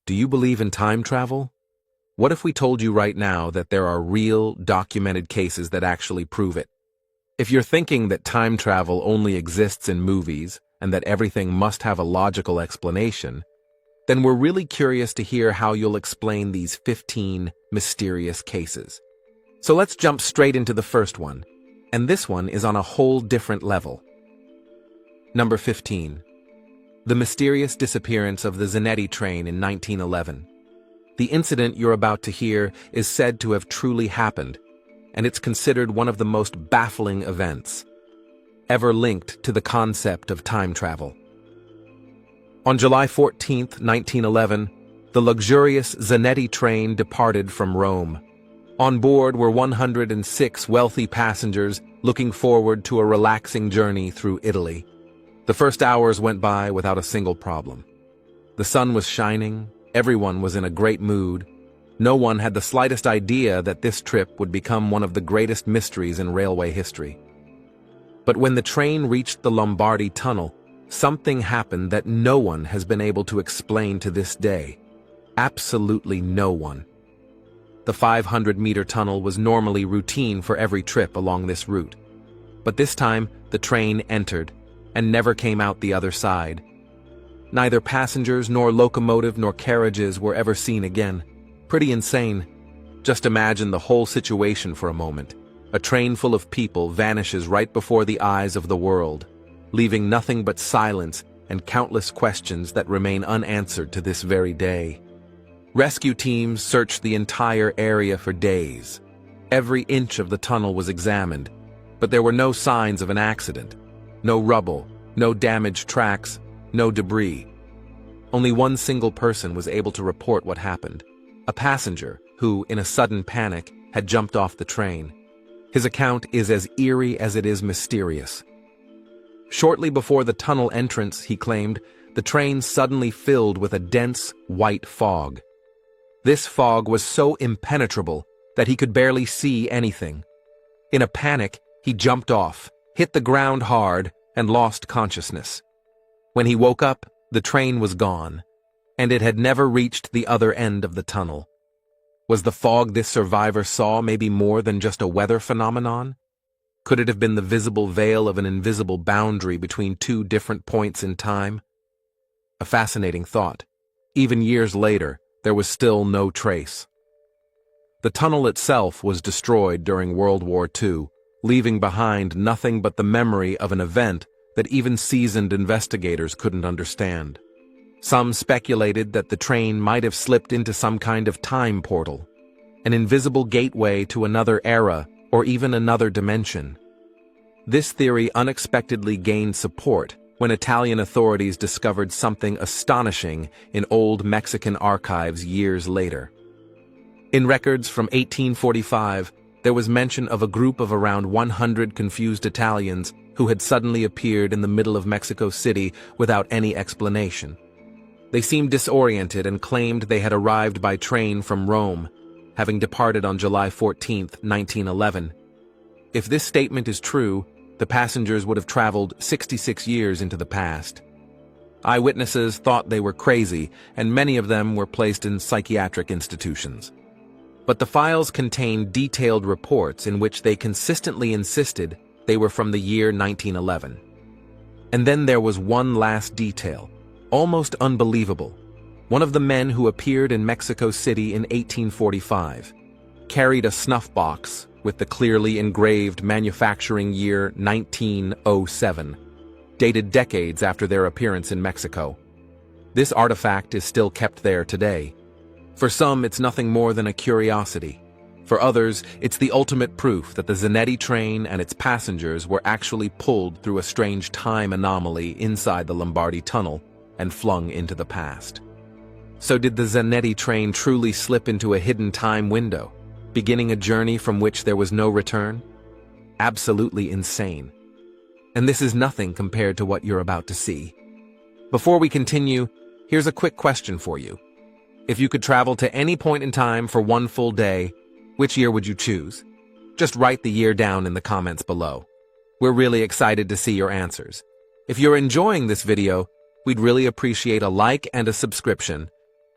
Do you believe in time travel? What if we told you right now that there are real, documented cases that actually prove it? If you're thinking that time travel only exists in movies and that everything must have a logical explanation, then we're really curious to hear how you'll explain these 15 mysterious cases. So let's jump straight into the first one, and this one is on a whole different level. Number 15. The mysterious disappearance of the Zanetti train in 1911. The incident you're about to hear is said to have truly happened, and it's considered one of the most baffling events ever linked to the concept of time travel. On July 14, 1911, the luxurious Zanetti train departed from Rome. On board were 106 wealthy passengers looking forward to a relaxing journey through Italy. The first hours went by without a single problem. The sun was shining, everyone was in a great mood. No one had the slightest idea that this trip would become one of the greatest mysteries in railway history. But when the train reached the Lombardy Tunnel, something happened that no one has been able to explain to this day. Absolutely no one. The 500-meter tunnel was normally routine for every trip along this route. But this time, the train entered and never came out the other side. Neither passengers nor locomotive nor carriages were ever seen again. Pretty insane. Just imagine the whole situation for a moment. A train full of people vanishes right before the eyes of the world, leaving nothing but silence and countless questions that remain unanswered to this very day. Rescue teams searched the entire area for days. Every inch of the tunnel was examined, but there were no signs of an accident. No rubble, no damaged tracks, no debris. Only one single person was able to report what happened. A passenger who, in a sudden panic, had jumped off the train. His account is as eerie as it is mysterious. Shortly before the tunnel entrance, he claimed, the train suddenly filled with a dense, white fog. This fog was so impenetrable that he could barely see anything. In a panic, he jumped off, hit the ground hard, and lost consciousness. When he woke up, the train was gone, and it had never reached the other end of the tunnel. Was the fog this survivor saw maybe more than just a weather phenomenon? Could it have been the visible veil of an invisible boundary between two different points in time? A fascinating thought. Even years later, there was still no trace. The tunnel itself was destroyed during World War II, leaving behind nothing but the memory of an event that even seasoned investigators couldn't understand. Some speculated that the train might have slipped into some kind of time portal, an invisible gateway to another era or even another dimension. This theory unexpectedly gained support when Italian authorities discovered something astonishing in old Mexican archives years later. In records from 1845, there was mention of a group of around 100 confused Italians who had suddenly appeared in the middle of Mexico City without any explanation. They seemed disoriented and claimed they had arrived by train from Rome, having departed on July 14, 1911. If this statement is true, the passengers would have traveled 66 years into the past. Eyewitnesses thought they were crazy, and many of them were placed in psychiatric institutions. But the files contained detailed reports in which they consistently insisted they were from the year 1911. And then there was one last detail, almost unbelievable. One of the men who appeared in Mexico City in 1845 carried a snuff box with the clearly engraved manufacturing year 1907, dated decades after their appearance in Mexico. This artifact is still kept there today. For some, it's nothing more than a curiosity. For others, it's the ultimate proof that the Zanetti train and its passengers were actually pulled through a strange time anomaly inside the Lombardy Tunnel and flung into the past. So did the Zanetti train truly slip into a hidden time window, beginning a journey from which there was no return? Absolutely insane. And this is nothing compared to what you're about to see. Before we continue, here's a quick question for you. If you could travel to any point in time for one full day, which year would you choose? Just write the year down in the comments below. We're really excited to see your answers. If you're enjoying this video, we'd really appreciate a like and a subscription.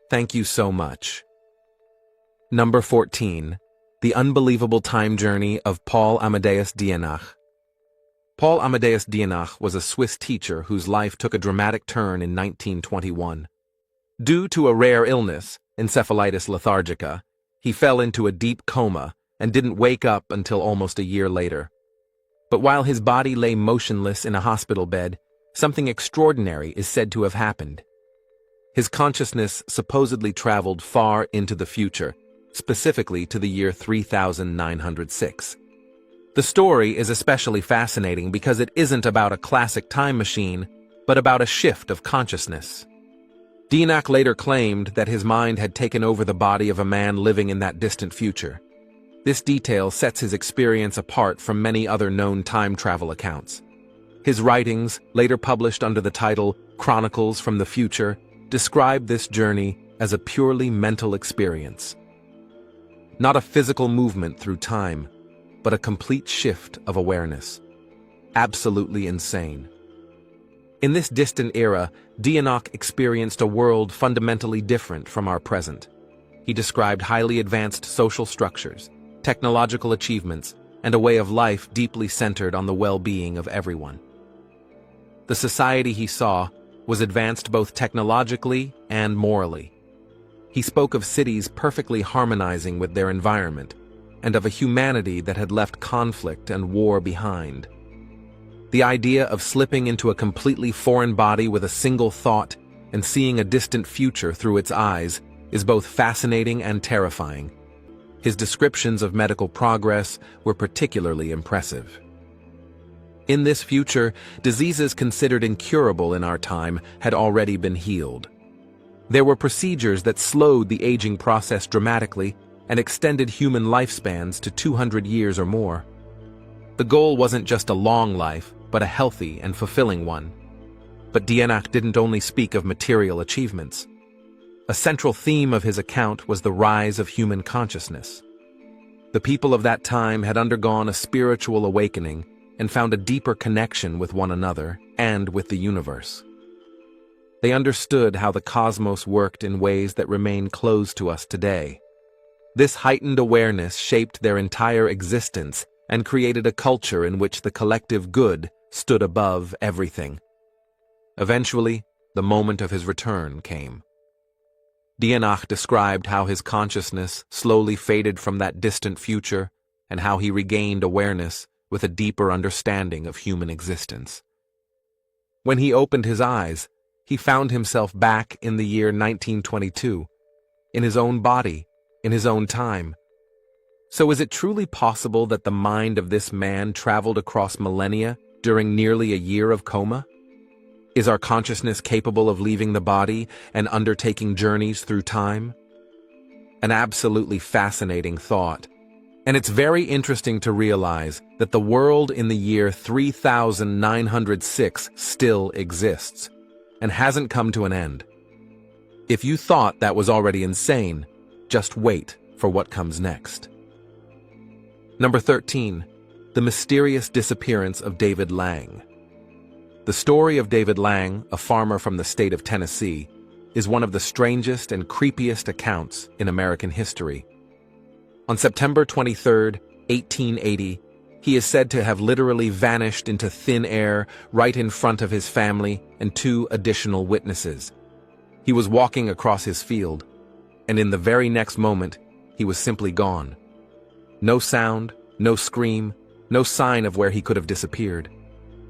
Thank you so much. Number 14. The Unbelievable Time Journey of Paul Amadeus Dienach. Paul Amadeus Dienach was a Swiss teacher whose life took a dramatic turn in 1921. Due to a rare illness, encephalitis lethargica, he fell into a deep coma and didn't wake up until almost a year later. But while his body lay motionless in a hospital bed, something extraordinary is said to have happened. His consciousness supposedly traveled far into the future, specifically to the year 3906. The story is especially fascinating because it isn't about a classic time machine, but about a shift of consciousness. Dienach later claimed that his mind had taken over the body of a man living in that distant future. This detail sets his experience apart from many other known time travel accounts. His writings, later published under the title Chronicles from the Future, describe this journey as a purely mental experience. Not a physical movement through time, but a complete shift of awareness. Absolutely insane. In this distant era, Dienach experienced a world fundamentally different from our present. He described highly advanced social structures, technological achievements, and a way of life deeply centered on the well-being of everyone. The society he saw was advanced both technologically and morally. He spoke of cities perfectly harmonizing with their environment, and of a humanity that had left conflict and war behind. The idea of slipping into a completely foreign body with a single thought and seeing a distant future through its eyes is both fascinating and terrifying. His descriptions of medical progress were particularly impressive. In this future, diseases considered incurable in our time had already been healed. There were procedures that slowed the aging process dramatically and extended human lifespans to 200 years or more. The goal wasn't just a long life, but a healthy and fulfilling one. But Dienach didn't only speak of material achievements. A central theme of his account was the rise of human consciousness. The people of that time had undergone a spiritual awakening and found a deeper connection with one another and with the universe. They understood how the cosmos worked in ways that remain closed to us today. This heightened awareness shaped their entire existence and created a culture in which the collective good stood above everything. Eventually, the moment of his return came. Dienach described how his consciousness slowly faded from that distant future and how he regained awareness with a deeper understanding of human existence. When he opened his eyes, he found himself back in the year 1922, in his own body, in his own time. So is it truly possible that the mind of this man traveled across millennia during nearly a year of coma? Is our consciousness capable of leaving the body and undertaking journeys through time? An absolutely fascinating thought. And it's very interesting to realize that the world in the year 3906 still exists and hasn't come to an end. If you thought that was already insane, just wait for what comes next. Number 13. The mysterious disappearance of David Lang. The story of David Lang, a farmer from the state of Tennessee, is one of the strangest and creepiest accounts in American history. On September 23, 1880, he is said to have literally vanished into thin air right in front of his family and 2 additional witnesses. He was walking across his field, and in the very next moment, he was simply gone. No sound, no scream, no sign of where he could have disappeared.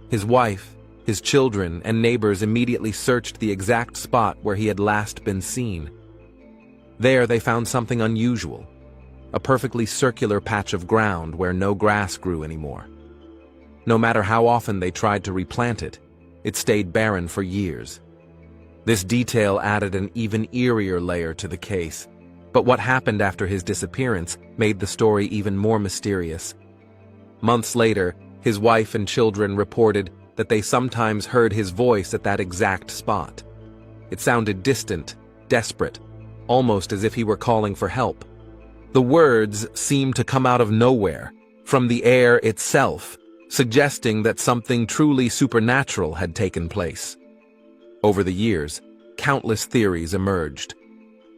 His wife, his children, and neighbors immediately searched the exact spot where he had last been seen. There they found something unusual. A perfectly circular patch of ground where no grass grew anymore. No matter how often they tried to replant it, it stayed barren for years. This detail added an even eerier layer to the case, but what happened after his disappearance made the story even more mysterious. Months later, his wife and children reported that they sometimes heard his voice at that exact spot. It sounded distant, desperate, almost as if he were calling for help. The words seemed to come out of nowhere, from the air itself, suggesting that something truly supernatural had taken place. Over the years, countless theories emerged.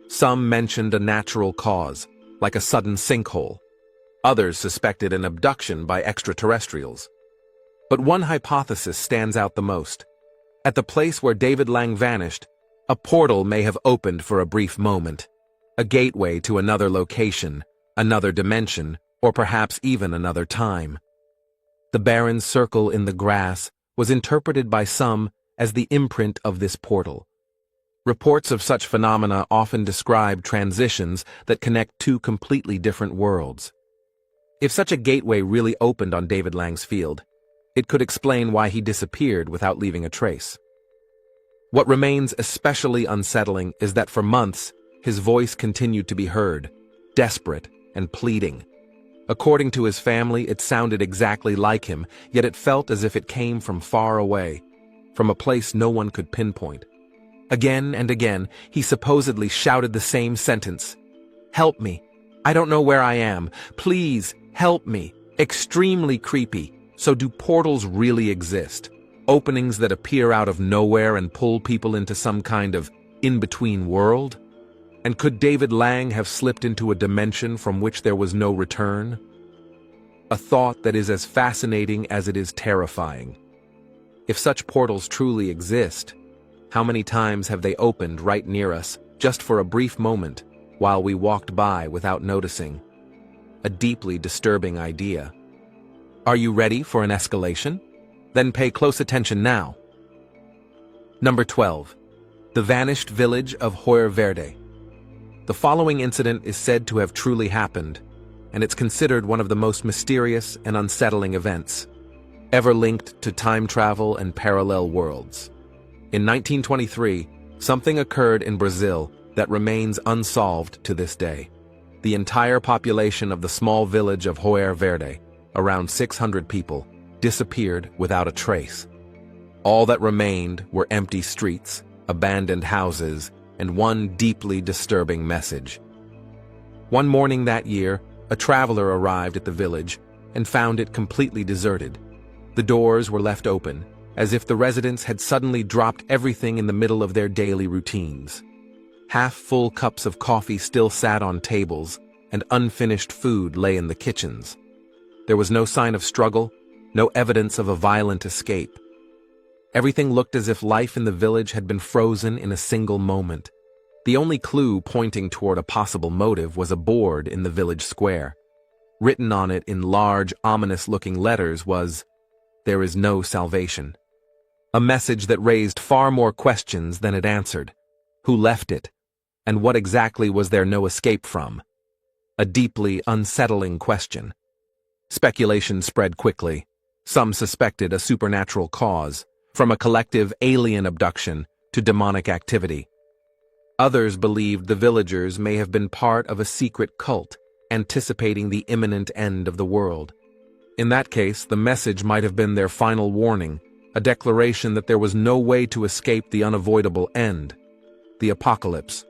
Some mentioned a natural cause, like a sudden sinkhole. Others suspected an abduction by extraterrestrials. But one hypothesis stands out the most. At the place where David Lang vanished, a portal may have opened for a brief moment, a gateway to another location, another dimension, or perhaps even another time. The barren circle in the grass was interpreted by some as the imprint of this portal. Reports of such phenomena often describe transitions that connect two completely different worlds. If such a gateway really opened on David Lang's field, it could explain why he disappeared without leaving a trace. What remains especially unsettling is that for months, his voice continued to be heard, desperate and pleading. According to his family, it sounded exactly like him, yet it felt as if it came from far away, from a place no one could pinpoint. Again and again, he supposedly shouted the same sentence. "Help me. I don't know where I am. Please, help me." Extremely creepy. So do portals really exist? Openings that appear out of nowhere and pull people into some kind of in-between world? And could David Lang have slipped into a dimension from which there was no return? A thought that is as fascinating as it is terrifying. If such portals truly exist, how many times have they opened right near us, just for a brief moment, while we walked by without noticing? A deeply disturbing idea. Are you ready for an escalation? Then pay close attention now. Number 12. The vanished village of Hoyer Verde. The following incident is said to have truly happened, and it's considered one of the most mysterious and unsettling events, ever linked to time travel and parallel worlds. In 1923, something occurred in Brazil that remains unsolved to this day. The entire population of the small village of Hoyer Verde, around 600 people, disappeared without a trace. All that remained were empty streets, abandoned houses, and one deeply disturbing message. One morning that year, a traveler arrived at the village and found it completely deserted. The doors were left open, as if the residents had suddenly dropped everything in the middle of their daily routines. Half-full cups of coffee still sat on tables, and unfinished food lay in the kitchens. There was no sign of struggle, no evidence of a violent escape. Everything looked as if life in the village had been frozen in a single moment. The only clue pointing toward a possible motive was a board in the village square. Written on it in large, ominous-looking letters was, "There is no salvation." A message that raised far more questions than it answered. Who left it? And what exactly was there no escape from? A deeply unsettling question. Speculation spread quickly. Some suspected a supernatural cause, from a collective alien abduction to demonic activity. Others believed the villagers may have been part of a secret cult, anticipating the imminent end of the world. In that case, the message might have been their final warning, a declaration that there was no way to escape the unavoidable end, the apocalypse.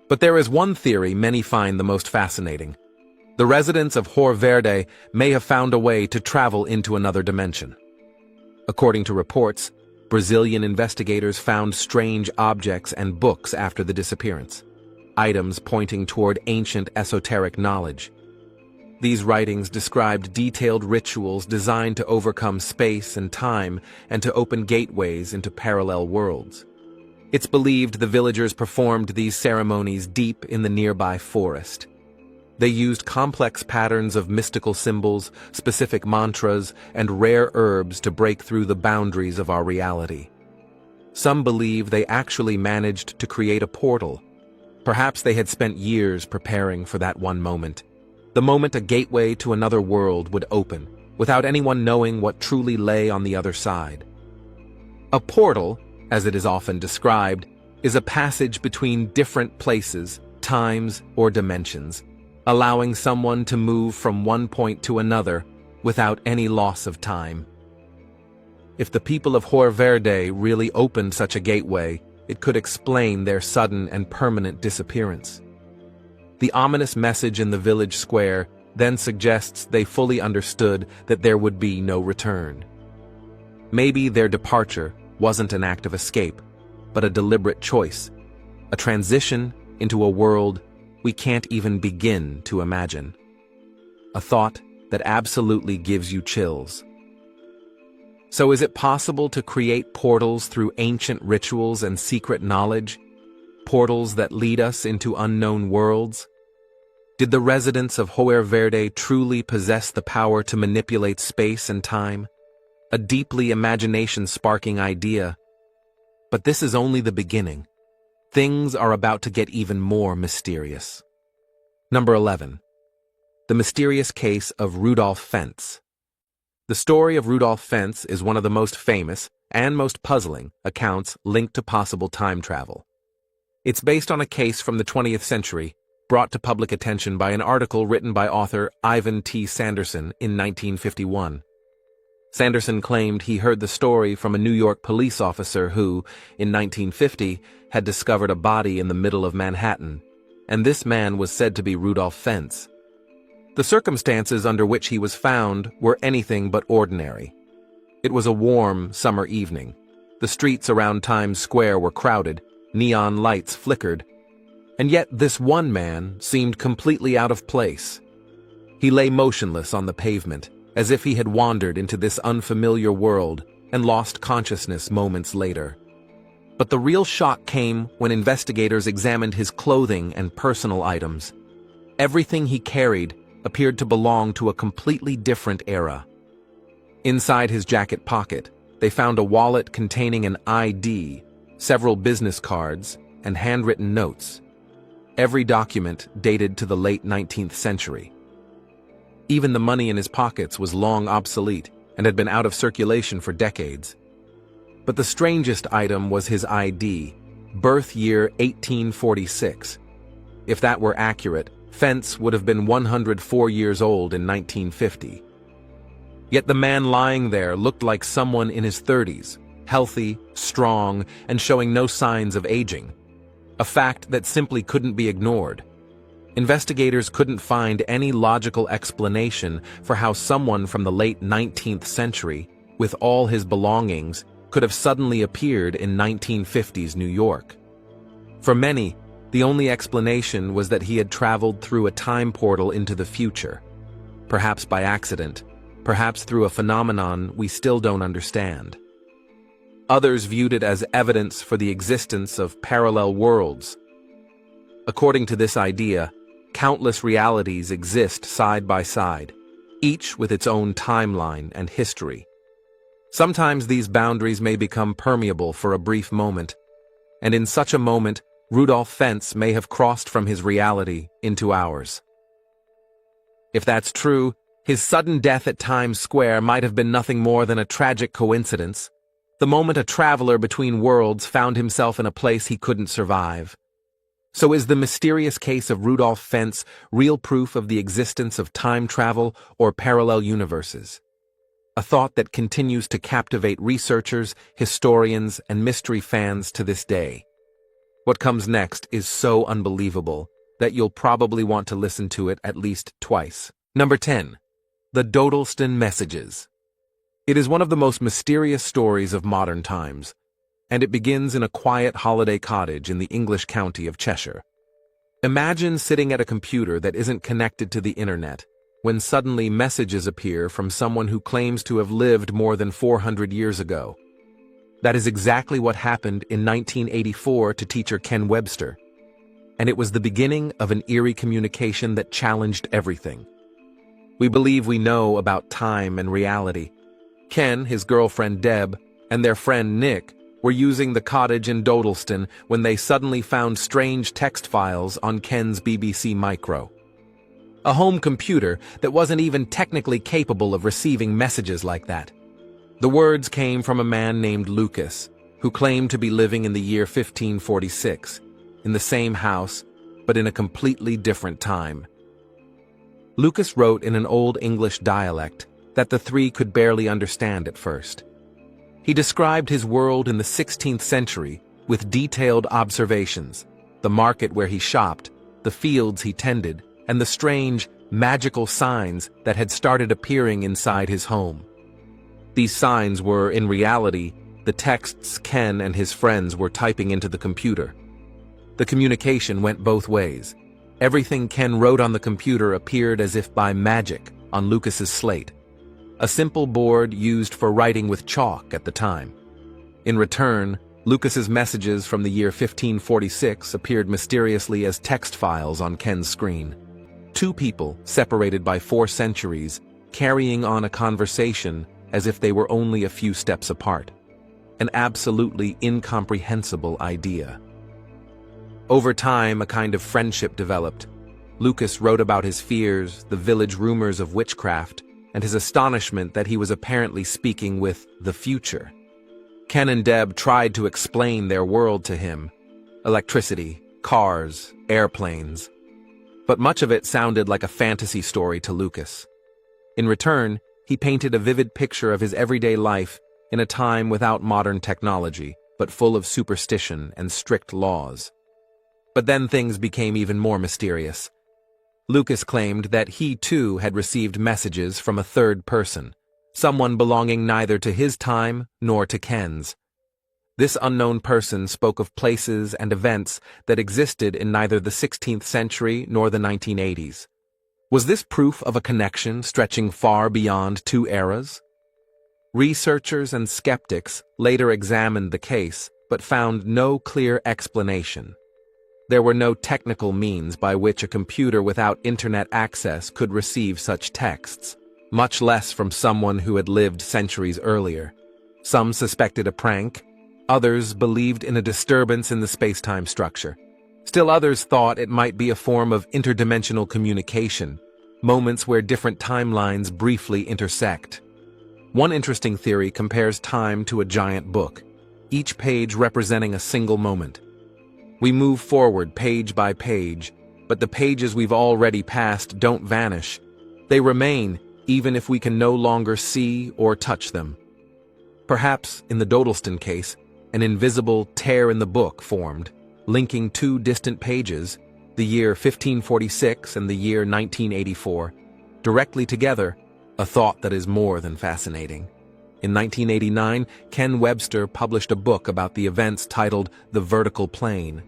But there is one theory many find the most fascinating. The residents of Hoyer Verde may have found a way to travel into another dimension. According to reports, Brazilian investigators found strange objects and books after the disappearance, items pointing toward ancient esoteric knowledge. These writings described detailed rituals designed to overcome space and time and to open gateways into parallel worlds. It's believed the villagers performed these ceremonies deep in the nearby forest. They used complex patterns of mystical symbols, specific mantras, and rare herbs to break through the boundaries of our reality. Some believe they actually managed to create a portal. Perhaps they had spent years preparing for that one moment. The moment a gateway to another world would open, without anyone knowing what truly lay on the other side. A portal, as it is often described, is a passage between different places, times, or dimensions, allowing someone to move from one point to another without any loss of time. If the people of Hoyer Verde really opened such a gateway, it could explain their sudden and permanent disappearance. The ominous message in the village square then suggests they fully understood that there would be no return. Maybe their departure wasn't an act of escape, but a deliberate choice, a transition into a world we can't even begin to imagine. A thought that absolutely gives you chills. So is it possible to create portals through ancient rituals and secret knowledge? Portals that lead us into unknown worlds? Did the residents of Joer Verde truly possess the power to manipulate space and time? A deeply imagination-sparking idea. But this is only the beginning. Things are about to get even more mysterious. Number 11. The mysterious case of Rudolph Fentz. The story of Rudolph Fentz is one of the most famous and most puzzling accounts linked to possible time travel. It's based on a case from the 20th century, brought to public attention by an article written by author Ivan T. Sanderson in 1951. Sanderson claimed he heard the story from a New York police officer who, in 1950, had discovered a body in the middle of Manhattan, and this man was said to be Rudolph Fentz. The circumstances under which he was found were anything but ordinary. It was a warm summer evening. The streets around Times Square were crowded, neon lights flickered, and yet this one man seemed completely out of place. He lay motionless on the pavement, as if he had wandered into this unfamiliar world and lost consciousness moments later. But the real shock came when investigators examined his clothing and personal items. Everything he carried appeared to belong to a completely different era. Inside his jacket pocket, they found a wallet containing an ID, several business cards, and handwritten notes. Every document dated to the late 19th century. Even the money in his pockets was long obsolete and had been out of circulation for decades. But the strangest item was his ID, birth year 1846. If that were accurate, Fentz would have been 104 years old in 1950. Yet the man lying there looked like someone in his 30s, healthy, strong, and showing no signs of aging. A fact that simply couldn't be ignored. Investigators couldn't find any logical explanation for how someone from the late 19th century, with all his belongings, could have suddenly appeared in 1950s New York. For many, the only explanation was that he had traveled through a time portal into the future. Perhaps by accident, perhaps through a phenomenon we still don't understand. Others viewed it as evidence for the existence of parallel worlds. According to this idea, countless realities exist side by side, each with its own timeline and history. Sometimes these boundaries may become permeable for a brief moment, and in such a moment, Rudolph Fentz may have crossed from his reality into ours. If that's true, his sudden death at Times Square might have been nothing more than a tragic coincidence, the moment a traveler between worlds found himself in a place he couldn't survive. So is the mysterious case of Rudolph Fentz real proof of the existence of time travel or parallel universes? A thought that continues to captivate researchers, historians, and mystery fans to this day. What comes next is so unbelievable that you'll probably want to listen to it at least twice. Number 10. The Dodelston Messages. It is one of the most mysterious stories of modern times, and it begins in a quiet holiday cottage in the English county of Cheshire. Imagine sitting at a computer that isn't connected to the internet, when suddenly messages appear from someone who claims to have lived more than 400 years ago. That is exactly what happened in 1984 to teacher Ken Webster, and it was the beginning of an eerie communication that challenged everything. We believe we know about time and reality. Ken, his girlfriend Deb, and their friend Nick were using the cottage in Dodelston when they suddenly found strange text files on Ken's BBC Micro. A home computer that wasn't even technically capable of receiving messages like that. The words came from a man named Lucas, who claimed to be living in the year 1546, in the same house, but in a completely different time. Lucas wrote in an Old English dialect that the three could barely understand at first. He described his world in the 16th century with detailed observations, the market where he shopped, the fields he tended, and the strange, magical signs that had started appearing inside his home. These signs were, in reality, the texts Ken and his friends were typing into the computer. The communication went both ways. Everything Ken wrote on the computer appeared as if by magic on Lucas's slate, a simple board used for writing with chalk at the time. In return, Lucas's messages from the year 1546 appeared mysteriously as text files on Ken's screen. Two people, separated by 4 centuries, carrying on a conversation as if they were only a few steps apart. An absolutely incomprehensible idea. Over time, a kind of friendship developed. Lucas wrote about his fears, the village rumors of witchcraft, and his astonishment that he was apparently speaking with the future. Ken and Deb tried to explain their world to him. Electricity, cars, airplanes. But much of it sounded like a fantasy story to Lucas. In return, he painted a vivid picture of his everyday life in a time without modern technology, but full of superstition and strict laws. But then things became even more mysterious. Lucas claimed that he too had received messages from a third person, someone belonging neither to his time nor to Ken's. This unknown person spoke of places and events that existed in neither the 16th century nor the 1980s. Was this proof of a connection stretching far beyond 2 eras? Researchers and skeptics later examined the case, but found no clear explanation. There were no technical means by which a computer without internet access could receive such texts, much less from someone who had lived centuries earlier. Some suspected a prank, others believed in a disturbance in the space-time structure. Still others thought it might be a form of interdimensional communication, moments where different timelines briefly intersect. One interesting theory compares time to a giant book, each page representing a single moment. We move forward page by page, but the pages we've already passed don't vanish. They remain, even if we can no longer see or touch them. Perhaps, in the Dodelston case, an invisible tear in the book formed, linking 2 distant pages, the year 1546 and the year 1984, directly together, a thought that is more than fascinating. In 1989, Ken Webster published a book about the events titled The Vertical Plane.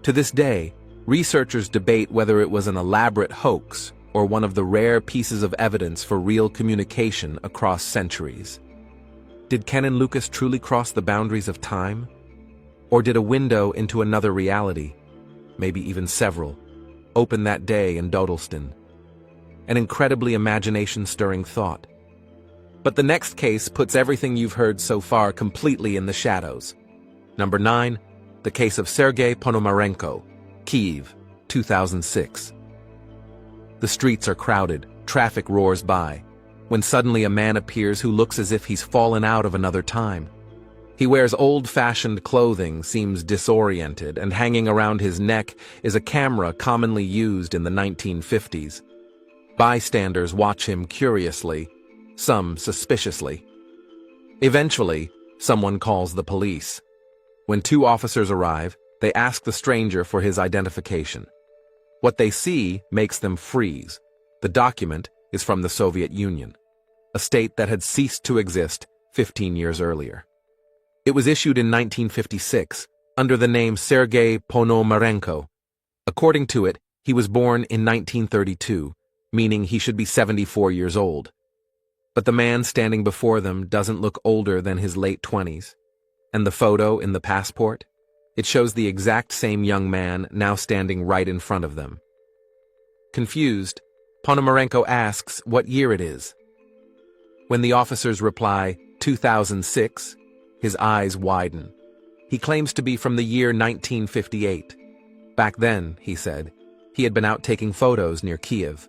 To this day, researchers debate whether it was an elaborate hoax or one of the rare pieces of evidence for real communication across centuries. Did Ken and Lucas truly cross the boundaries of time? Or did a window into another reality, maybe even several, open that day in Dodelston? An incredibly imagination-stirring thought. But the next case puts everything you've heard so far completely in the shadows. Number 9, the case of Sergei Ponomarenko, Kyiv, 2006. The streets are crowded, traffic roars by, when suddenly a man appears who looks as if he's fallen out of another time. He wears old-fashioned clothing, seems disoriented, and hanging around his neck is a camera commonly used in the 1950s. Bystanders watch him curiously, some suspiciously. Eventually, someone calls the police. When 2 officers arrive, they ask the stranger for his identification. What they see makes them freeze. The document is from the Soviet Union, a state that had ceased to exist 15 years earlier. It was issued in 1956 under the name Sergei Ponomarenko. According to it, he was born in 1932, meaning he should be 74 years old. But the man standing before them doesn't look older than his late 20s. And the photo in the passport? It shows the exact same young man now standing right in front of them. Confused, Ponomarenko asks what year it is. When the officers reply, 2006, his eyes widen. He claims to be from the year 1958. Back then, he said, he had been out taking photos near Kyiv.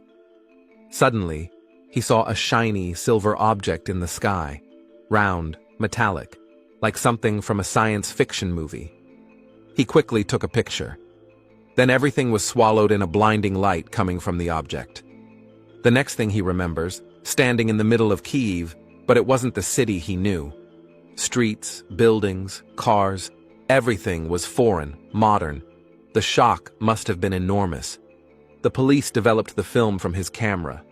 Suddenly, he saw a shiny silver object in the sky, round, metallic, like something from a science fiction movie. He quickly took a picture. Then everything was swallowed in a blinding light coming from the object. The next thing he remembers, standing in the middle of Kyiv, but it wasn't the city he knew. Streets, buildings, cars, everything was foreign, modern. The shock must have been enormous. The police developed the film from his camera.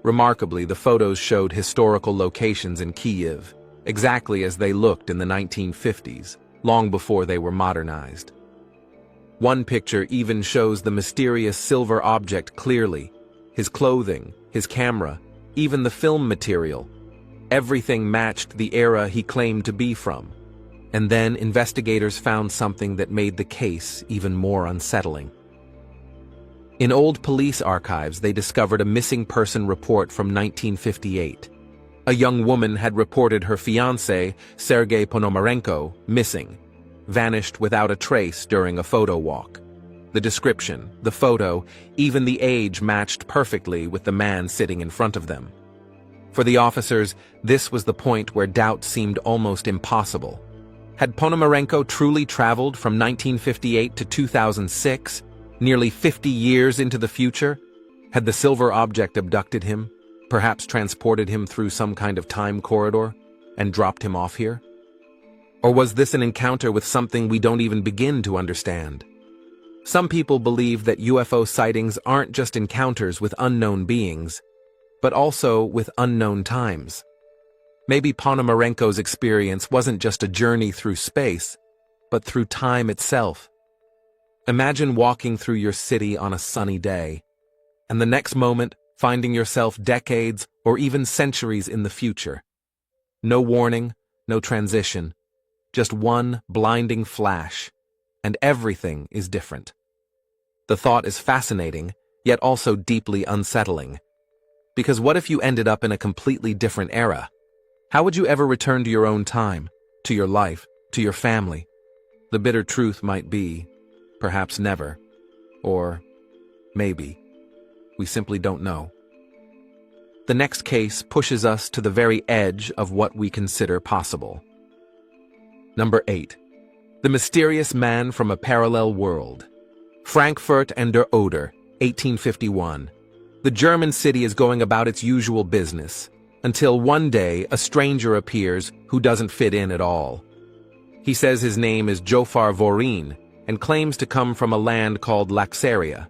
Remarkably, the photos showed historical locations in Kyiv, exactly as they looked in the 1950s, long before they were modernized. One picture even shows the mysterious silver object clearly: his clothing, his camera, even the film material. Everything matched the era he claimed to be from. And then investigators found something that made the case even more unsettling. In old police archives, they discovered a missing person report from 1958. A young woman had reported her fiancé, Sergei Ponomarenko, missing, vanished without a trace during a photo walk. The description, the photo, even the age matched perfectly with the man sitting in front of them. For the officers, this was the point where doubt seemed almost impossible. Had Ponomarenko truly traveled from 1958 to 2006, nearly 50 years into the future? Had the silver object abducted him, perhaps transported him through some kind of time corridor, and dropped him off here? Or was this an encounter with something we don't even begin to understand? Some people believe that UFO sightings aren't just encounters with unknown beings, but also with unknown times. Maybe Ponomarenko's experience wasn't just a journey through space, but through time itself. Imagine walking through your city on a sunny day, and the next moment finding yourself decades or even centuries in the future. No warning, no transition, just one blinding flash, and everything is different. The thought is fascinating, yet also deeply unsettling. Because what if you ended up in a completely different era? How would you ever return to your own time, to your life, to your family? The bitter truth might be, perhaps never, or maybe. We simply don't know. The next case pushes us to the very edge of what we consider possible. Number 8. The Mysterious Man from a Parallel World. Frankfurt an der Oder, 1851. The German city is going about its usual business, until one day a stranger appears who doesn't fit in at all. He says his name is Jofar Vorin and claims to come from a land called Laxaria,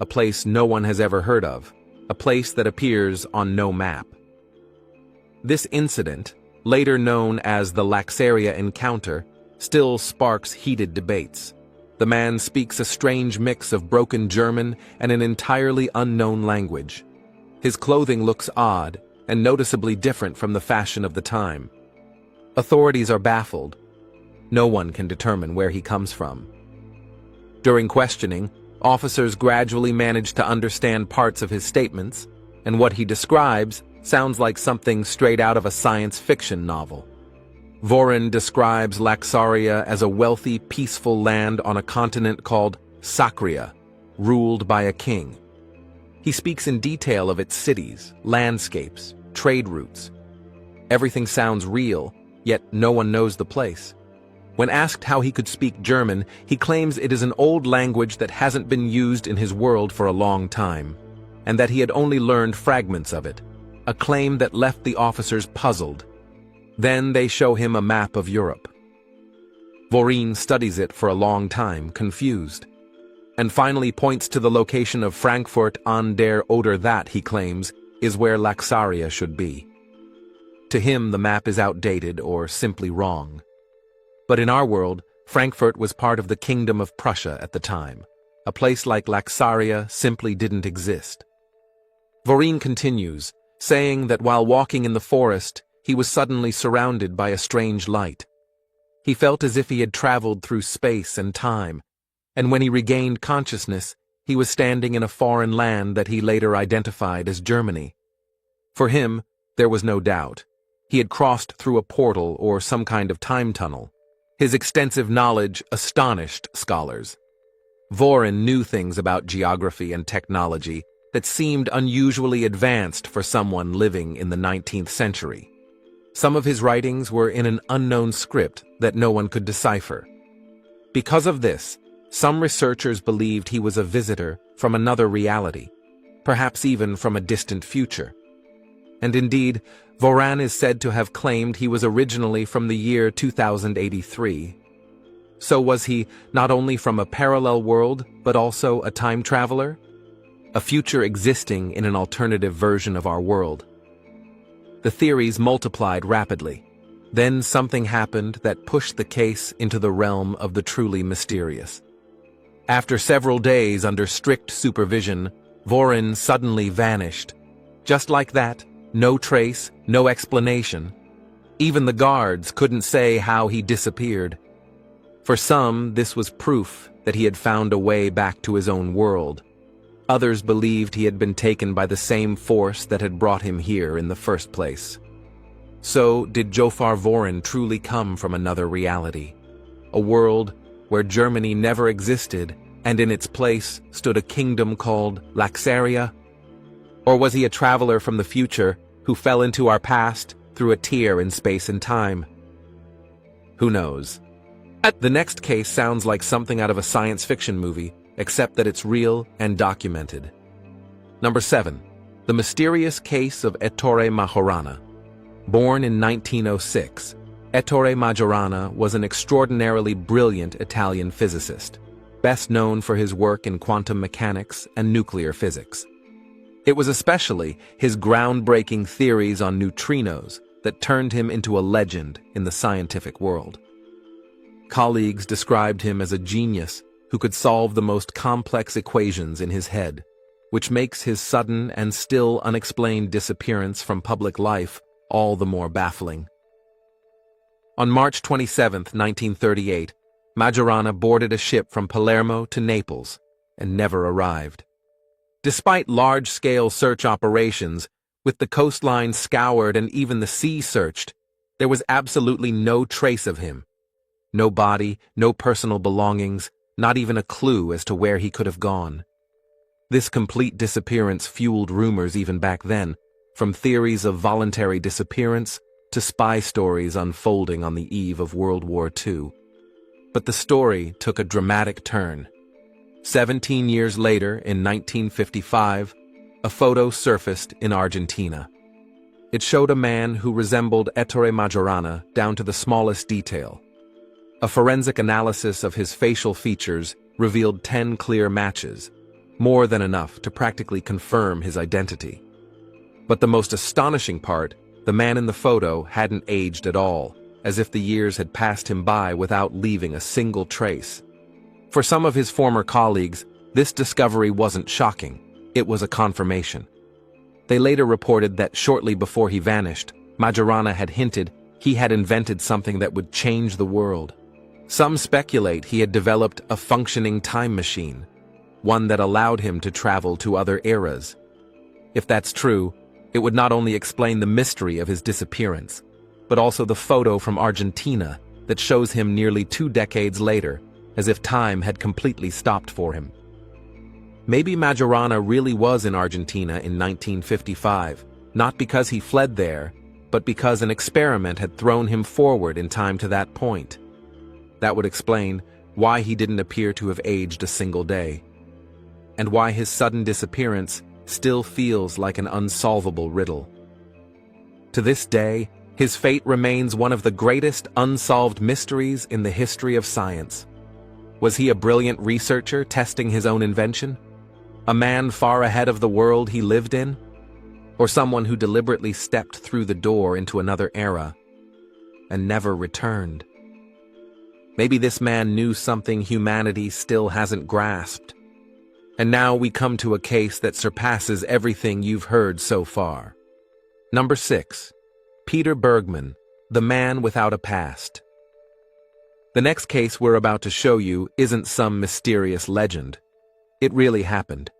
a place no one has ever heard of, a place that appears on no map. This incident, later known as the Laxaria encounter, still sparks heated debates. The man speaks a strange mix of broken German and an entirely unknown language. His clothing looks odd and noticeably different from the fashion of the time. Authorities are baffled. No one can determine where he comes from. During questioning, officers gradually manage to understand parts of his statements, and what he describes sounds like something straight out of a science fiction novel. Vorin describes Laxaria as a wealthy, peaceful land on a continent called Sakria, ruled by a king. He speaks in detail of its cities, landscapes, trade routes. Everything sounds real, yet no one knows the place. When asked how he could speak German, he claims it is an old language that hasn't been used in his world for a long time, and that he had only learned fragments of it, a claim that left the officers puzzled. Then they show him a map of Europe. Vorin studies it for a long time, confused, and finally points to the location of Frankfurt an der Oder that, he claims, is where Laxaria should be. To him, the map is outdated or simply wrong. But in our world, Frankfurt was part of the Kingdom of Prussia at the time. A place like Laxaria simply didn't exist. Vorin continues, saying that while walking in the forest, he was suddenly surrounded by a strange light. He felt as if he had traveled through space and time, and when he regained consciousness, he was standing in a foreign land that he later identified as Germany. For him, there was no doubt. He had crossed through a portal or some kind of time tunnel. His extensive knowledge astonished scholars. Vorin knew things about geography and technology that seemed unusually advanced for someone living in the 19th century. Some of his writings were in an unknown script that no one could decipher. Because of this, some researchers believed he was a visitor from another reality, perhaps even from a distant future. And indeed, Vorin is said to have claimed he was originally from the year 2083. So was he not only from a parallel world, but also a time traveler? A future existing in an alternative version of our world. The theories multiplied rapidly. Then something happened that pushed the case into the realm of the truly mysterious. After several days under strict supervision, Vorin suddenly vanished. Just like that, no trace, no explanation. Even the guards couldn't say how he disappeared. For some, this was proof that he had found a way back to his own world. Others believed he had been taken by the same force that had brought him here in the first place. So, did Jofar Vorin truly come from another reality? A world where Germany never existed, and in its place stood a kingdom called Laxaria? Or was he a traveler from the future who fell into our past through a tear in space and time? Who knows? The next case sounds like something out of a science fiction movie, except that it's real and documented. Number 7. The mysterious case of Ettore Majorana. Born in 1906, Ettore Majorana was an extraordinarily brilliant Italian physicist, best known for his work in quantum mechanics and nuclear physics. It was especially his groundbreaking theories on neutrinos that turned him into a legend in the scientific world. Colleagues described him as a genius who could solve the most complex equations in his head, which makes his sudden and still unexplained disappearance from public life all the more baffling. On March 27, 1938, Majorana boarded a ship from Palermo to Naples and never arrived. Despite large-scale search operations, with the coastline scoured and even the sea searched, there was absolutely no trace of him. No body, no personal belongings, not even a clue as to where he could have gone. This complete disappearance fueled rumors even back then, from theories of voluntary disappearance to spy stories unfolding on the eve of World War II. But the story took a dramatic turn. 17 years later, in 1955, a photo surfaced in Argentina. It showed a man who resembled Ettore Majorana down to the smallest detail. A forensic analysis of his facial features revealed 10 clear matches, more than enough to practically confirm his identity. But the most astonishing part, the man in the photo hadn't aged at all, as if the years had passed him by without leaving a single trace. For some of his former colleagues, this discovery wasn't shocking, it was a confirmation. They later reported that shortly before he vanished, Majorana had hinted he had invented something that would change the world. Some speculate he had developed a functioning time machine, one that allowed him to travel to other eras. If that's true, it would not only explain the mystery of his disappearance, but also the photo from Argentina that shows him nearly 2 decades later, as if time had completely stopped for him. Maybe Majorana really was in Argentina in 1955, not because he fled there, but because an experiment had thrown him forward in time to that point. That would explain why he didn't appear to have aged a single day, and why his sudden disappearance still feels like an unsolvable riddle. To this day, his fate remains one of the greatest unsolved mysteries in the history of science. Was he a brilliant researcher testing his own invention? A man far ahead of the world he lived in? Or someone who deliberately stepped through the door into another era and never returned? Maybe this man knew something humanity still hasn't grasped. And now we come to a case that surpasses everything you've heard so far. Number 6. Peter Bergman, the man without a past. The next case we're about to show you isn't some mysterious legend. It really happened.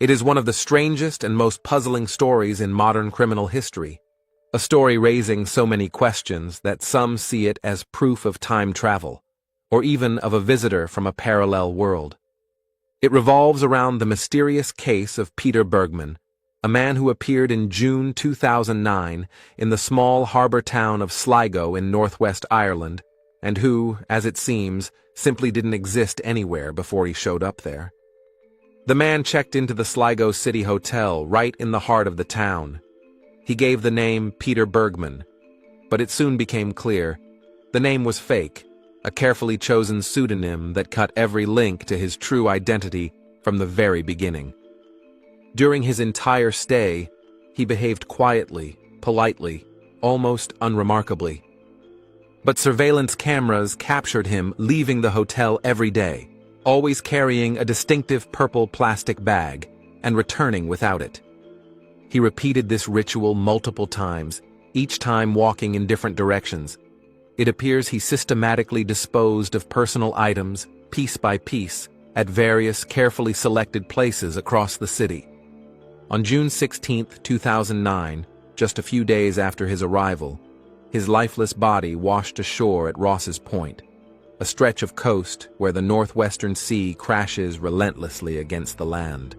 It is one of the strangest and most puzzling stories in modern criminal history. A story raising so many questions that some see it as proof of time travel, or even of a visitor from a parallel world. It revolves around the mysterious case of Peter Bergman, a man who appeared in June 2009 in the small harbor town of Sligo in northwest Ireland, and who, as it seems, simply didn't exist anywhere before he showed up there. The man checked into the Sligo City Hotel right in the heart of the town. He gave the name Peter Bergman, but it soon became clear the name was fake, a carefully chosen pseudonym that cut every link to his true identity from the very beginning. During his entire stay, he behaved quietly, politely, almost unremarkably. But surveillance cameras captured him leaving the hotel every day, always carrying a distinctive purple plastic bag and returning without it. He repeated this ritual multiple times, each time walking in different directions. It appears he systematically disposed of personal items, piece by piece, at various carefully selected places across the city. On June 16, 2009, just a few days after his arrival, his lifeless body washed ashore at Ross's Point, a stretch of coast where the northwestern sea crashes relentlessly against the land.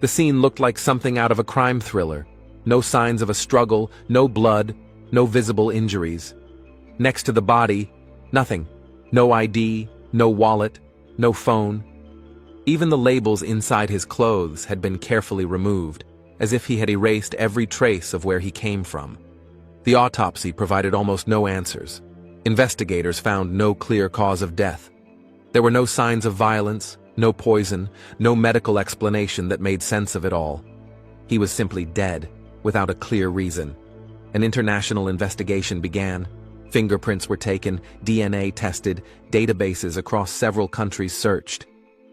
The scene looked like something out of a crime thriller. No signs of a struggle, no blood, no visible injuries. Next to the body, nothing. No ID, no wallet, no phone. Even the labels inside his clothes had been carefully removed, as if he had erased every trace of where he came from. The autopsy provided almost no answers. Investigators found no clear cause of death. There were no signs of violence, no poison, no medical explanation that made sense of it all. He was simply dead, without a clear reason. An international investigation began. Fingerprints were taken, DNA tested, databases across several countries searched.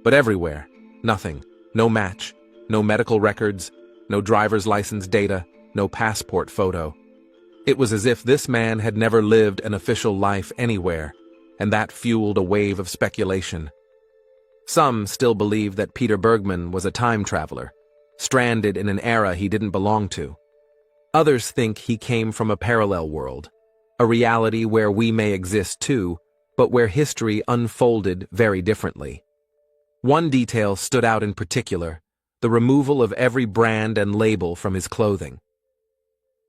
But everywhere, nothing. No match, no medical records, no driver's license data, no passport photo. It was as if this man had never lived an official life anywhere, and that fueled a wave of speculation. Some still believe that Peter Bergman was a time traveler, stranded in an era he didn't belong to. Others think he came from a parallel world, a reality where we may exist too, but where history unfolded very differently. One detail stood out in particular: the removal of every brand and label from his clothing.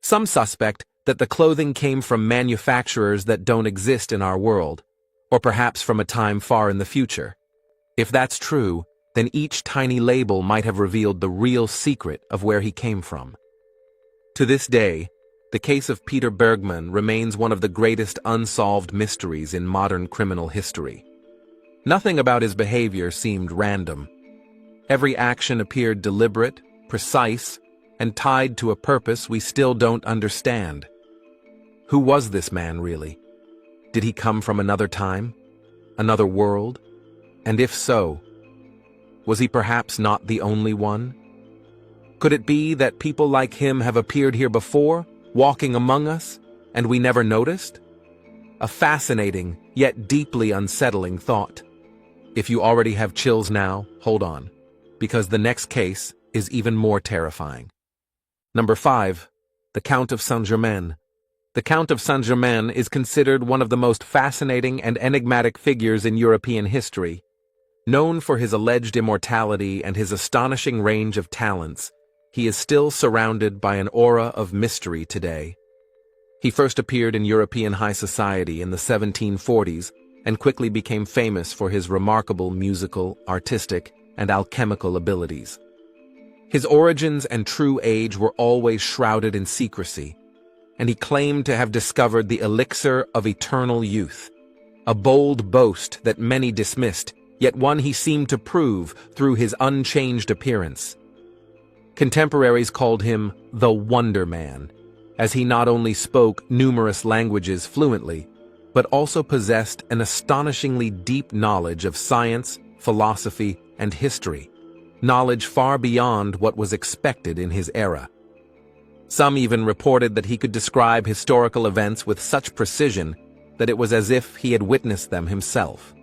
Some suspect that the clothing came from manufacturers that don't exist in our world, or perhaps from a time far in the future. If that's true, then each tiny label might have revealed the real secret of where he came from. To this day, the case of Peter Bergman remains one of the greatest unsolved mysteries in modern criminal history. Nothing about his behavior seemed random. Every action appeared deliberate, precise, and tied to a purpose we still don't understand. Who was this man, really? Did he come from another time? Another world? And if so, was he perhaps not the only one? Could it be that people like him have appeared here before, walking among us, and we never noticed? A fascinating, yet deeply unsettling thought. If you already have chills now, hold on, because the next case is even more terrifying. Number 5. The Count of Saint-Germain. The Count of Saint-Germain is considered one of the most fascinating and enigmatic figures in European history. Known for his alleged immortality and his astonishing range of talents, he is still surrounded by an aura of mystery today. He first appeared in European high society in the 1740s and quickly became famous for his remarkable musical, artistic, and alchemical abilities. His origins and true age were always shrouded in secrecy, and he claimed to have discovered the elixir of eternal youth, a bold boast that many dismissed, yet one he seemed to prove through his unchanged appearance. Contemporaries called him the Wonder Man, as he not only spoke numerous languages fluently, but also possessed an astonishingly deep knowledge of science, philosophy, and history, knowledge far beyond what was expected in his era. Some even reported that he could describe historical events with such precision that it was as if he had witnessed them himself.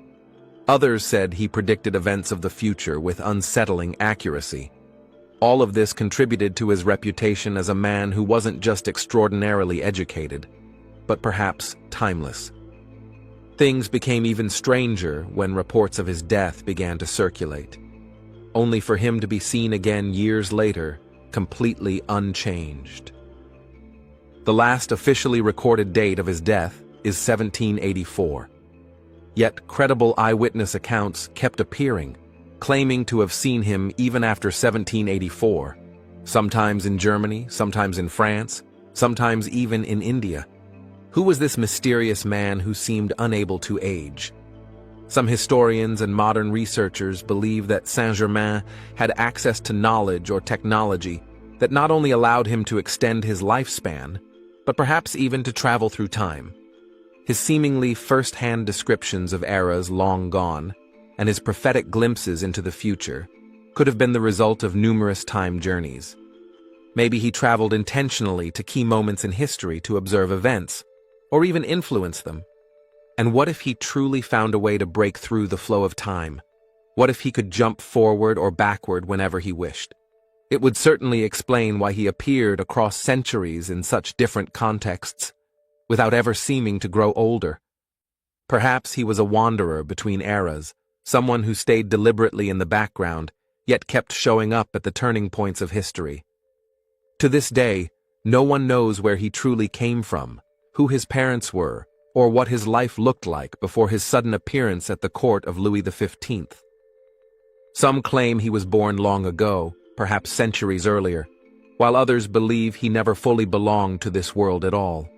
Others said he predicted events of the future with unsettling accuracy. All of this contributed to his reputation as a man who wasn't just extraordinarily educated, but perhaps timeless. Things became even stranger when reports of his death began to circulate, only for him to be seen again years later, completely unchanged. The last officially recorded date of his death is 1784. Yet credible eyewitness accounts kept appearing, claiming to have seen him even after 1784, sometimes in Germany, sometimes in France, sometimes even in India. Who was this mysterious man who seemed unable to age? Some historians and modern researchers believe that Saint-Germain had access to knowledge or technology that not only allowed him to extend his lifespan, but perhaps even to travel through time. His seemingly first-hand descriptions of eras long gone, and his prophetic glimpses into the future could have been the result of numerous time journeys. Maybe he traveled intentionally to key moments in history to observe events, or even influence them. And what if he truly found a way to break through the flow of time? What if he could jump forward or backward whenever he wished? It would certainly explain why he appeared across centuries in such different contexts, without ever seeming to grow older. Perhaps he was a wanderer between eras, someone who stayed deliberately in the background, yet kept showing up at the turning points of history. To this day, no one knows where he truly came from, who his parents were, or what his life looked like before his sudden appearance at the court of Louis XV. Some claim he was born long ago, perhaps centuries earlier, while others believe he never fully belonged to this world at all.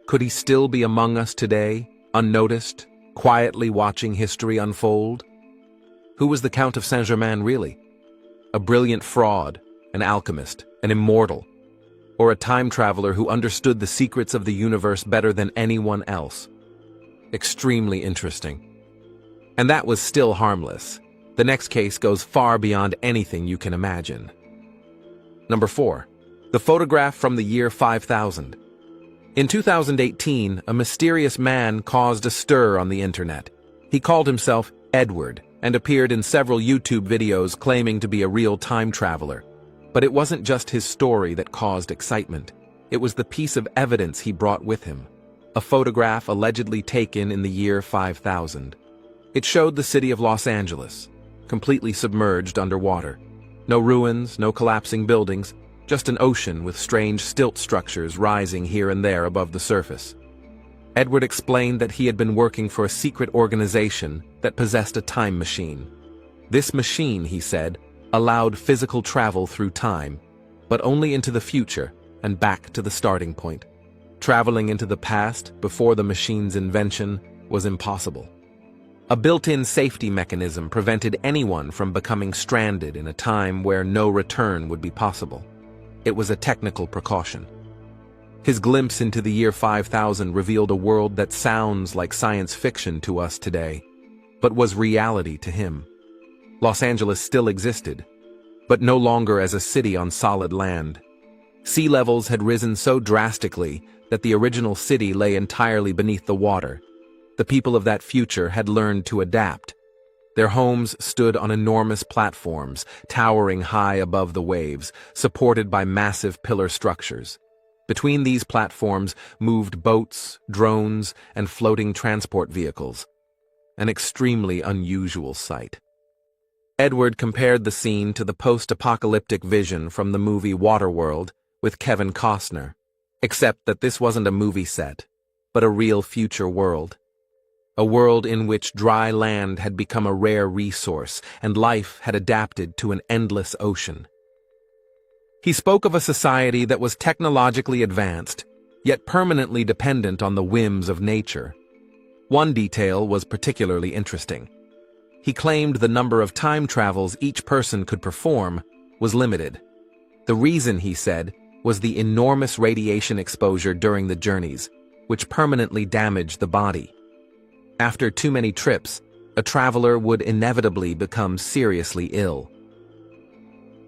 Could he still be among us today, unnoticed, quietly watching history unfold? Who was the Count of Saint-Germain really? A brilliant fraud, an alchemist, an immortal, or a time traveler who understood the secrets of the universe better than anyone else? Extremely interesting. And that was still harmless. The next case goes far beyond anything you can imagine. Number 4. The photograph from the year 5000. In 2018, a mysterious man caused a stir on the internet. He called himself Edward and appeared in several YouTube videos claiming to be a real time traveler. But it wasn't just his story that caused excitement. It was the piece of evidence he brought with him. A photograph allegedly taken in the year 5000. It showed the city of Los Angeles, completely submerged underwater. No ruins, no collapsing buildings, just an ocean with strange stilt structures rising here and there above the surface. Edward explained that he had been working for a secret organization that possessed a time machine. This machine, he said, allowed physical travel through time, but only into the future and back to the starting point. Traveling into the past before the machine's invention was impossible. A built-in safety mechanism prevented anyone from becoming stranded in a time where no return would be possible. It was a technical precaution. His glimpse into the year 5000 revealed a world that sounds like science fiction to us today, but was reality to him. Los Angeles still existed, but no longer as a city on solid land. Sea levels had risen so drastically that the original city lay entirely beneath the water. The people of that future had learned to adapt. Their homes stood on enormous platforms, towering high above the waves, supported by massive pillar structures. Between these platforms moved boats, drones, and floating transport vehicles. An extremely unusual sight. Edward compared the scene to the post-apocalyptic vision from the movie Waterworld with Kevin Costner, except that this wasn't a movie set, but a real future world. A world in which dry land had become a rare resource and life had adapted to an endless ocean. He spoke of a society that was technologically advanced, yet permanently dependent on the whims of nature. One detail was particularly interesting. He claimed the number of time travels each person could perform was limited. The reason, he said, was the enormous radiation exposure during the journeys, which permanently damaged the body. After too many trips, a traveler would inevitably become seriously ill.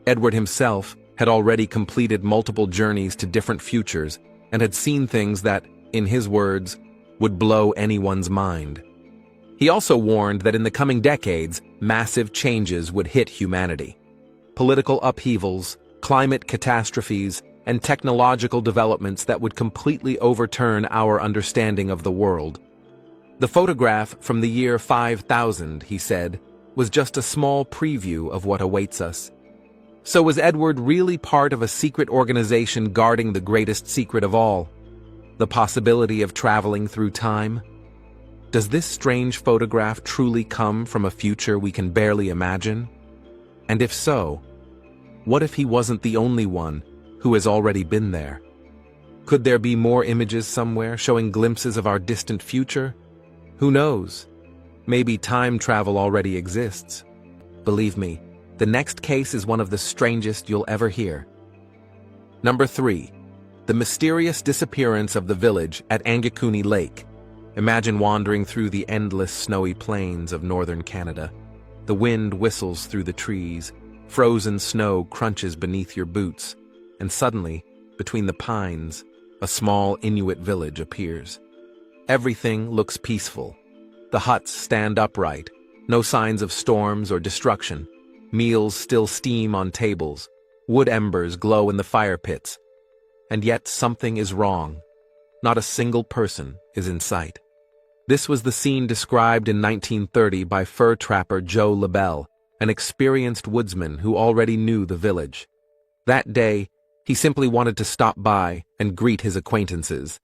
Edward himself had already completed multiple journeys to different futures and had seen things that, in his words, would blow anyone's mind. He also warned that in the coming decades, massive changes would hit humanity. Political upheavals, climate catastrophes, and technological developments that would completely overturn our understanding of the world. The photograph from the year 5000, he said, was just a small preview of what awaits us. So was Edward really part of a secret organization guarding the greatest secret of all? The possibility of traveling through time? Does this strange photograph truly come from a future we can barely imagine? And if so, what if he wasn't the only one who has already been there? Could there be more images somewhere showing glimpses of our distant future? Who knows? Maybe time travel already exists. Believe me, the next case is one of the strangest you'll ever hear. Number 3. The mysterious disappearance of the village at Angekuni Lake. Imagine wandering through the endless snowy plains of northern Canada. The wind whistles through the trees, frozen snow crunches beneath your boots, and suddenly, between the pines, a small Inuit village appears. Everything looks peaceful. The huts stand upright, no signs of storms or destruction. Meals still steam on tables, wood embers glow in the fire pits. And yet something is wrong. Not a single person is in sight. This was the scene described in 1930 by fur trapper Joe LaBelle, an experienced woodsman who already knew the village. That day, he simply wanted to stop by and greet his acquaintances,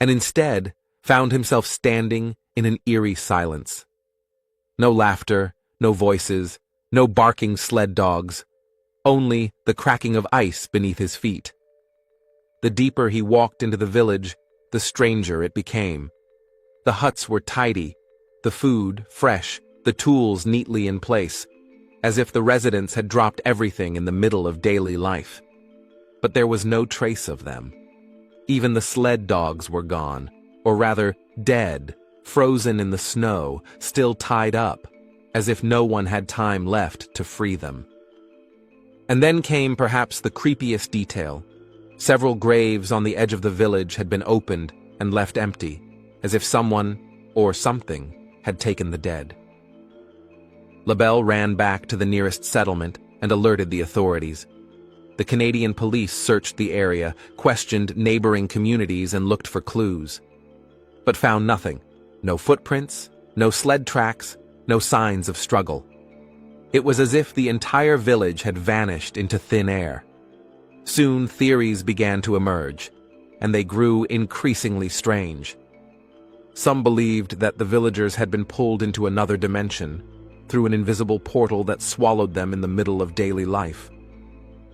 and instead found himself standing in an eerie silence. No laughter, no voices, no barking sled dogs, only the cracking of ice beneath his feet. The deeper he walked into the village, the stranger it became. The huts were tidy, the food fresh, the tools neatly in place, as if the residents had dropped everything in the middle of daily life. But there was no trace of them. Even the sled dogs were gone, or rather, dead, frozen in the snow, still tied up, as if no one had time left to free them. And then came perhaps the creepiest detail. Several graves on the edge of the village had been opened and left empty, as if someone, or something, had taken the dead. LaBelle ran back to the nearest settlement and alerted the authorities. The Canadian police searched the area, questioned neighboring communities, and looked for clues. But found nothing. No footprints, no sled tracks, no signs of struggle. It was as if the entire village had vanished into thin air. Soon theories began to emerge, and they grew increasingly strange. Some believed that the villagers had been pulled into another dimension, through an invisible portal that swallowed them in the middle of daily life.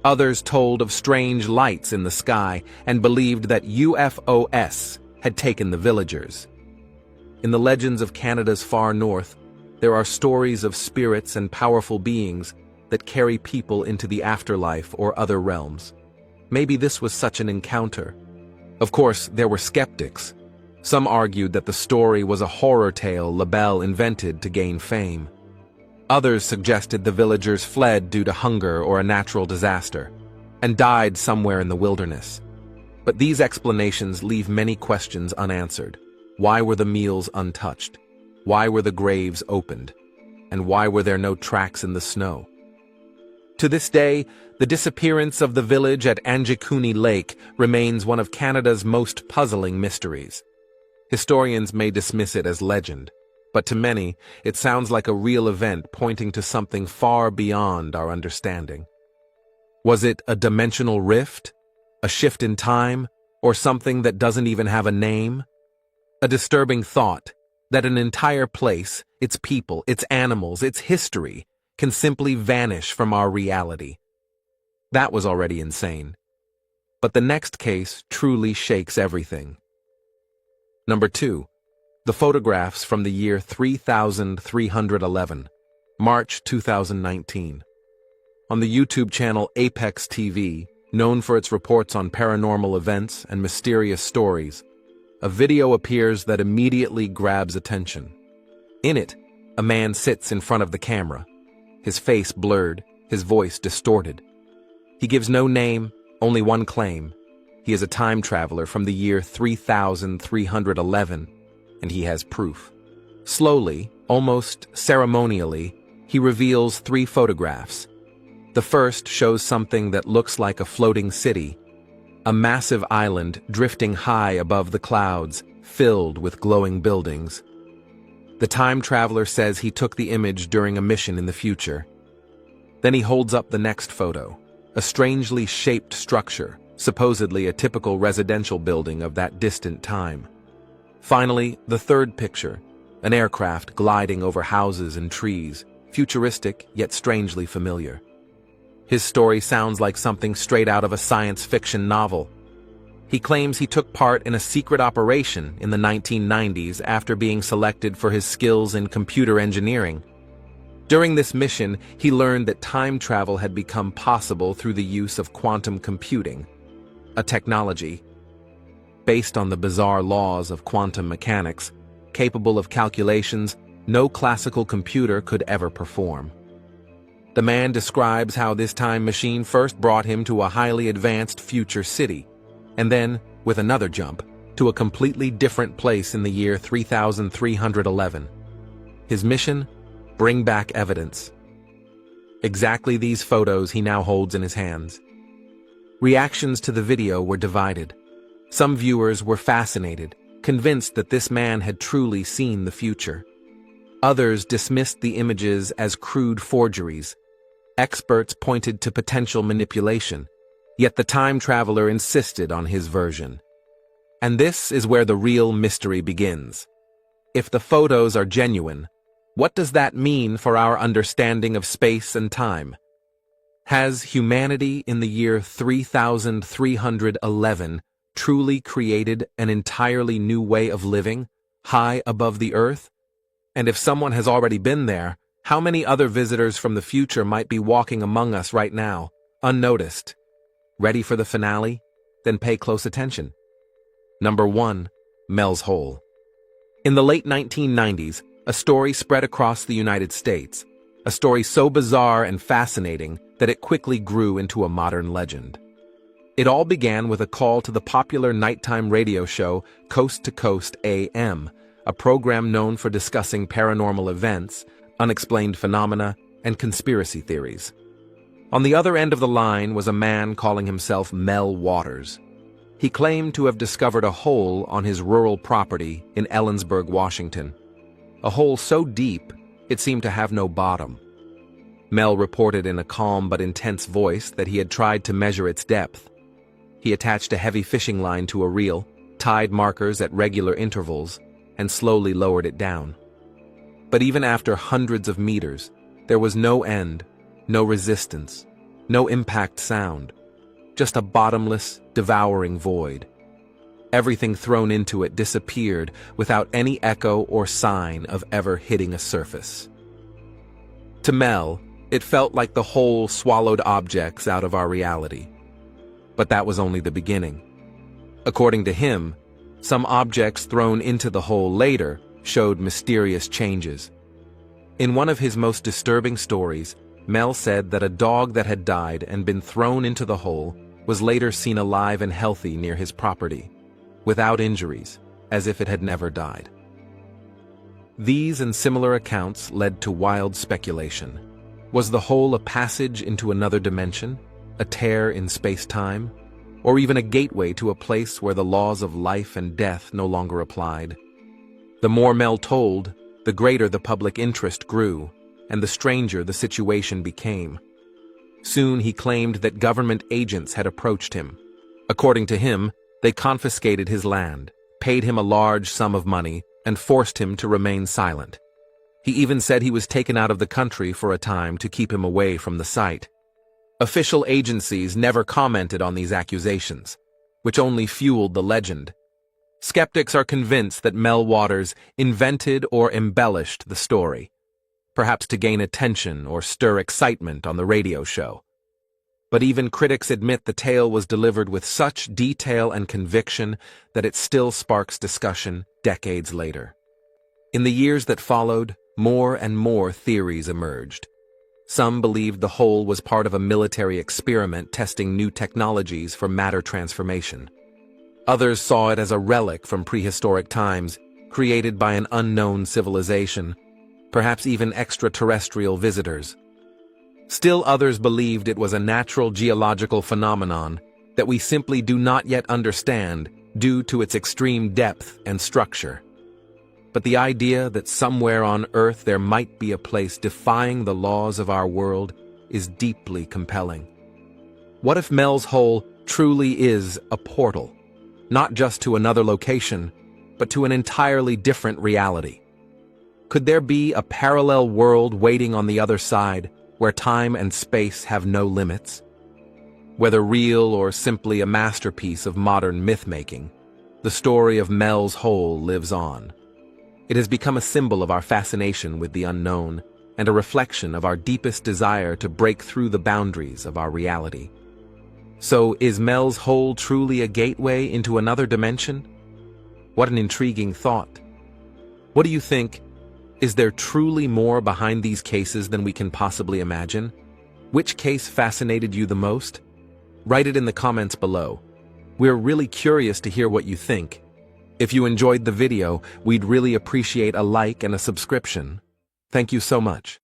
Others told of strange lights in the sky and believed that UFOs had taken the villagers. In the legends of Canada's far north, there are stories of spirits and powerful beings that carry people into the afterlife or other realms. Maybe this was such an encounter. Of course, there were skeptics. Some argued that the story was a horror tale LaBelle invented to gain fame. Others suggested the villagers fled due to hunger or a natural disaster, and died somewhere in the wilderness. But these explanations leave many questions unanswered. Why were the meals untouched? Why were the graves opened? And why were there no tracks in the snow? To this day, the disappearance of the village at Anjikuni Lake remains one of Canada's most puzzling mysteries. Historians may dismiss it as legend, but to many, it sounds like a real event pointing to something far beyond our understanding. Was it a dimensional rift, a shift in time, or something that doesn't even have a name? A disturbing thought that an entire place, its people, its animals, its history, can simply vanish from our reality. That was already insane. But the next case truly shakes everything. Number 2. The photographs from the year 3311, March 2019. On the YouTube channel Apex TV, known for its reports on paranormal events and mysterious stories, a video appears that immediately grabs attention. In it, a man sits in front of the camera, his face blurred, his voice distorted. He gives no name, only one claim. He is a time traveler from the year 3311, and he has proof. Slowly, almost ceremonially, he reveals 3 photographs. The first shows something that looks like a floating city, a massive island drifting high above the clouds, filled with glowing buildings. The time traveler says he took the image during a mission in the future. Then he holds up the next photo, a strangely shaped structure, supposedly a typical residential building of that distant time. Finally, the third picture, an aircraft gliding over houses and trees, futuristic yet strangely familiar. His story sounds like something straight out of a science fiction novel. He claims he took part in a secret operation in the 1990s after being selected for his skills in computer engineering. During this mission, he learned that time travel had become possible through the use of quantum computing, a technology based on the bizarre laws of quantum mechanics. capable of calculations no classical computer could ever perform. The man describes how this time machine first brought him to a highly advanced future city, and then, with another jump, to a completely different place in the year 3311. His mission? Bring back evidence. Exactly these photos he now holds in his hands. Reactions to the video were divided. Some viewers were fascinated, convinced that this man had truly seen the future. Others dismissed the images as crude forgeries. Experts pointed to potential manipulation, yet the time traveler insisted on his version. And this is where the real mystery begins. If the photos are genuine, what does that mean for our understanding of space and time? Has humanity in the year 3311 truly created an entirely new way of living, high above the earth? And if someone has already been there, how many other visitors from the future might be walking among us right now, unnoticed? Ready for the finale? Then pay close attention. Number 1. Mel's Hole. In the late 1990s, a story spread across the United States, a story so bizarre and fascinating that it quickly grew into a modern legend. It all began with a call to the popular nighttime radio show Coast to Coast AM, a program known for discussing paranormal events, unexplained phenomena, and conspiracy theories. On the other end of the line was a man calling himself Mel Waters. He claimed to have discovered a hole on his rural property in Ellensburg, Washington. A hole so deep, it seemed to have no bottom. Mel reported in a calm but intense voice that he had tried to measure its depth. He attached a heavy fishing line to a reel, tied markers at regular intervals, and slowly lowered it down. But even after hundreds of meters, there was no end, no resistance, no impact sound, just a bottomless, devouring void. Everything thrown into it disappeared without any echo or sign of ever hitting a surface. To Mel, it felt like the hole swallowed objects out of our reality. But that was only the beginning. According to him, some objects thrown into the hole later showed mysterious changes. In one of his most disturbing stories, Mel said that a dog that had died and been thrown into the hole was later seen alive and healthy near his property, without injuries, as if it had never died. These and similar accounts led to wild speculation. Was the hole a passage into another dimension, a tear in space-time, or even a gateway to a place where the laws of life and death no longer applied? The more Mel told, the greater the public interest grew, and the stranger the situation became. Soon he claimed that government agents had approached him. According to him, they confiscated his land, paid him a large sum of money, and forced him to remain silent. He even said he was taken out of the country for a time to keep him away from the site. Official agencies never commented on these accusations, which only fueled the legend. Skeptics are convinced that Mel Waters invented or embellished the story, perhaps to gain attention or stir excitement on the radio show. But even critics admit the tale was delivered with such detail and conviction that it still sparks discussion decades later. In the years that followed, more and more theories emerged. Some believed the hole was part of a military experiment testing new technologies for matter transformation. Others saw it as a relic from prehistoric times, created by an unknown civilization, perhaps even extraterrestrial visitors. Still others believed it was a natural geological phenomenon that we simply do not yet understand due to its extreme depth and structure. But the idea that somewhere on Earth there might be a place defying the laws of our world is deeply compelling. What if Mel's Hole truly is a portal, not just to another location, but to an entirely different reality? Could there be a parallel world waiting on the other side, where time and space have no limits? Whether real or simply a masterpiece of modern myth-making, the story of Mel's Hole lives on. It has become a symbol of our fascination with the unknown and a reflection of our deepest desire to break through the boundaries of our reality. So, is Mel's Hole truly a gateway into another dimension? What an intriguing thought. What do you think? Is there truly more behind these cases than we can possibly imagine? Which case fascinated you the most? Write it in the comments below. We're really curious to hear what you think. If you enjoyed the video, we'd really appreciate a like and a subscription. Thank you so much.